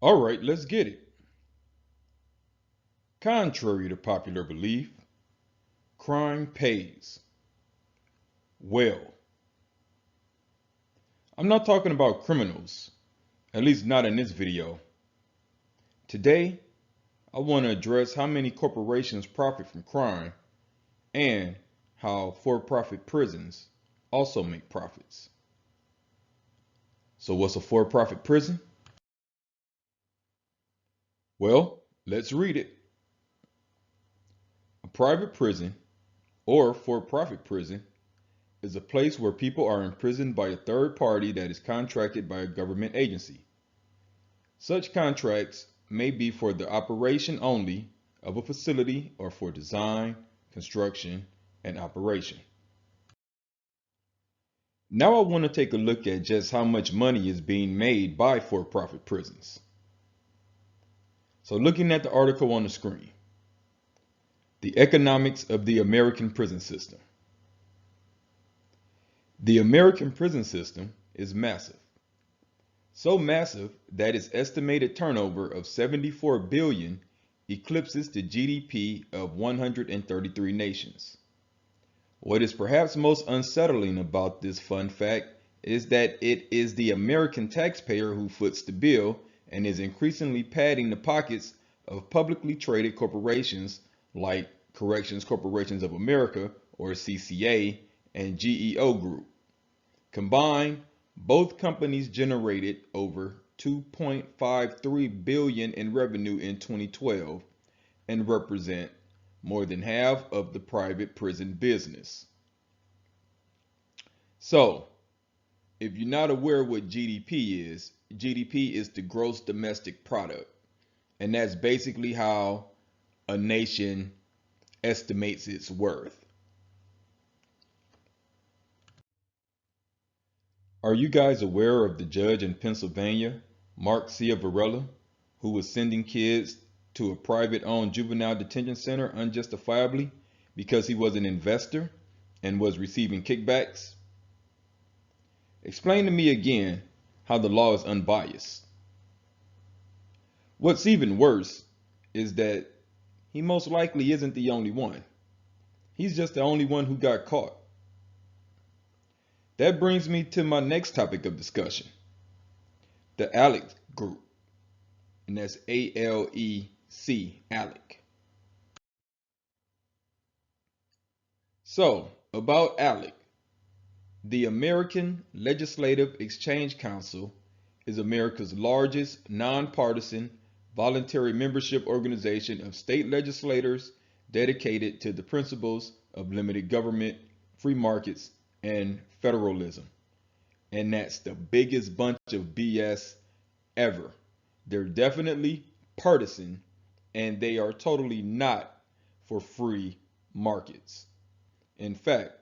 All right, let's get it. Contrary to popular belief, crime pays. Well, I'm not talking about criminals, at least not in this video. Today, I want to address how many corporations profit from crime and how for-profit prisons also make profits. So what's a for-profit prison? Well, let's read it. A private prison or for-profit prison is a place where people are imprisoned by a third party that is contracted by a government agency. Such contracts may be for the operation only of a facility or for design, construction, and operation. Now I want to take a look at just how much money is being made by for-profit prisons. So looking at the article on the screen, the economics of the American prison system. The American prison system is massive. So massive that its estimated turnover of 74 billion eclipses the GDP of 133 nations. What is perhaps most unsettling about this fun fact is that it is the American taxpayer who foots the bill and is increasingly padding the pockets of publicly traded corporations like Corrections Corporations of America, or CCA, and GEO Group. Combined, both companies generated over 2.53 billion in revenue in 2012 and represent more than half of the private prison business. So, if you're not aware what GDP is the gross domestic product, and that's basically how a nation estimates its worth. Are you guys aware of the judge in Pennsylvania, Mark Ciavarella, who was sending kids to a private owned juvenile detention center unjustifiably because he was an investor and was receiving kickbacks? Explain to me again how the law is unbiased. What's even worse is that he most likely isn't the only one. He's just the only one who got caught. That brings me to my next topic of discussion, the ALEC group, and that's ALEC, ALEC. So, about ALEC, the American Legislative Exchange Council is America's largest nonpartisan voluntary membership organization of state legislators dedicated to the principles of limited government, free markets, and federalism. And that's the biggest bunch of BS ever. They're definitely partisan and they are totally not for free markets. In fact,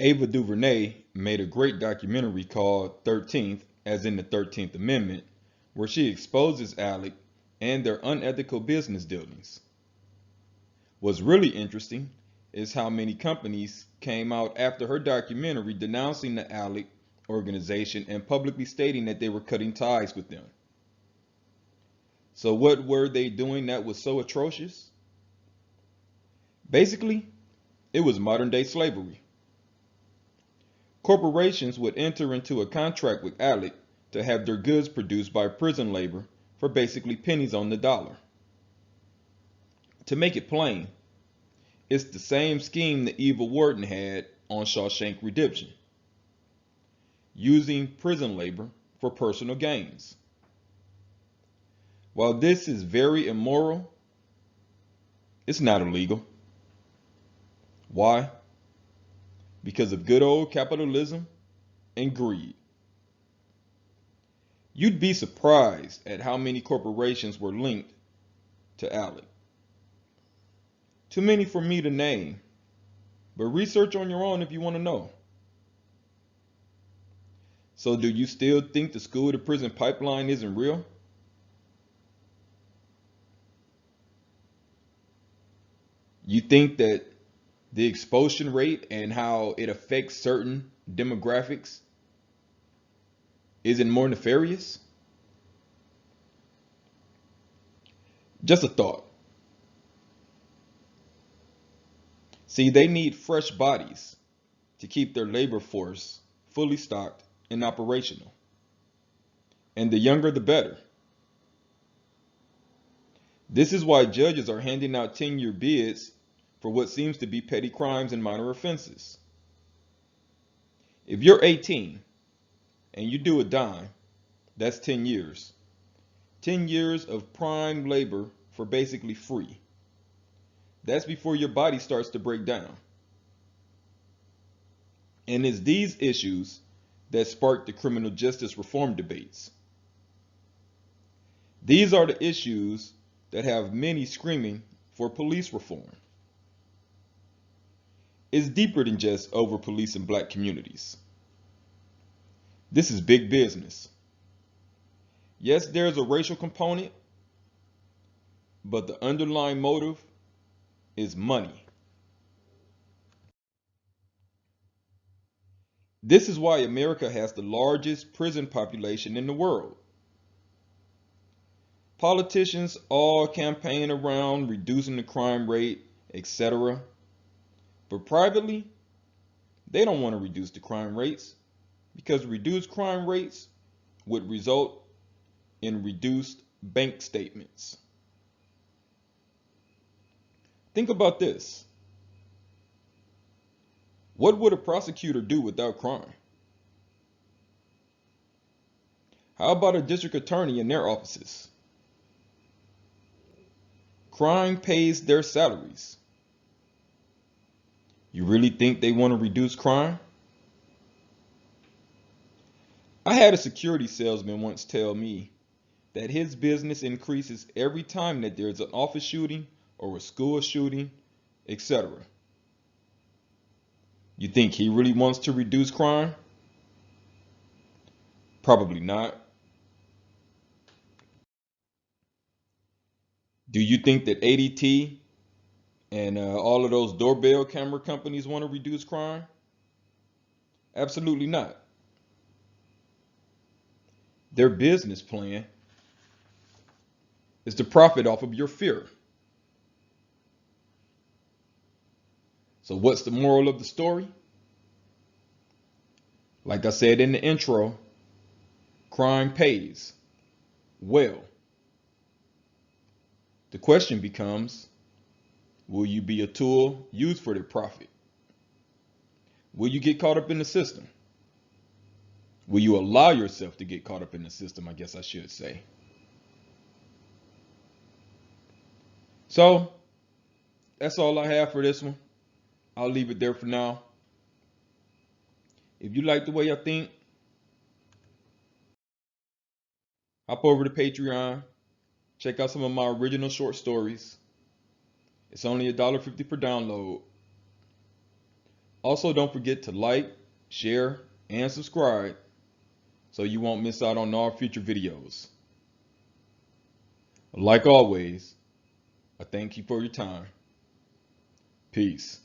Ava DuVernay made a great documentary called 13th, as in the 13th Amendment, where she exposes ALEC and their unethical business dealings. What's really interesting is how many companies came out after her documentary denouncing the ALEC organization and publicly stating that they were cutting ties with them. So what were they doing that was so atrocious? Basically, it was modern day slavery. Corporations would enter into a contract with ALEC to have their goods produced by prison labor for basically pennies on the dollar. To make it plain, it's the same scheme the evil warden had on Shawshank Redemption, using prison labor for personal gains. While this is very immoral, it's not illegal. Why? Because of good old capitalism and greed. You'd be surprised at how many corporations were linked to ALEC. Too many for me to name, but research on your own if you want to know. So do you still think the school to prison pipeline isn't real? You think that the expulsion rate and how it affects certain demographics Is it more nefarious? Just a thought. See, they need fresh bodies to keep their labor force fully stocked and operational. And the younger, the better. This is why judges are handing out 10-year bids for what seems to be petty crimes and minor offenses. If you're 18 and you do a dime, that's 10 years. 10 years of prime labor for basically free. That's before your body starts to break down. And it's these issues that spark the criminal justice reform debates. These are the issues that have many screaming for police reform. It's deeper than just over policing black communities. This is big business. Yes, there's a racial component, but the underlying motive is money. This is why America has the largest prison population in the world. Politicians all campaign around reducing the crime rate, etc. But privately, they don't want to reduce the crime rates because reduced crime rates would result in reduced bank statements. Think about this. What would a prosecutor do without crime? How about a district attorney in their offices? Crime pays their salaries. You really think they want to reduce crime? I had a security salesman once tell me that his business increases every time that there's an office shooting or a school shooting, etc. You think he really wants to reduce crime? Probably not. Do you think that ADT and all of those doorbell camera companies want to reduce crime? Absolutely not. Their business plan is to profit off of your fear. So what's the moral of the story? Like I said in the intro, crime pays well. The question becomes, will you be a tool used for their profit? Will you get caught up in the system? Will you allow yourself to get caught up in the system, I guess I should say. So, that's all I have for this one. I'll leave it there for now. If you like the way I think, hop over to Patreon. Check out some of my original short stories. It's only $1.50 per download. Also, don't forget to like, share, and subscribe so you won't miss out on all future videos. Like always, I thank you for your time. Peace.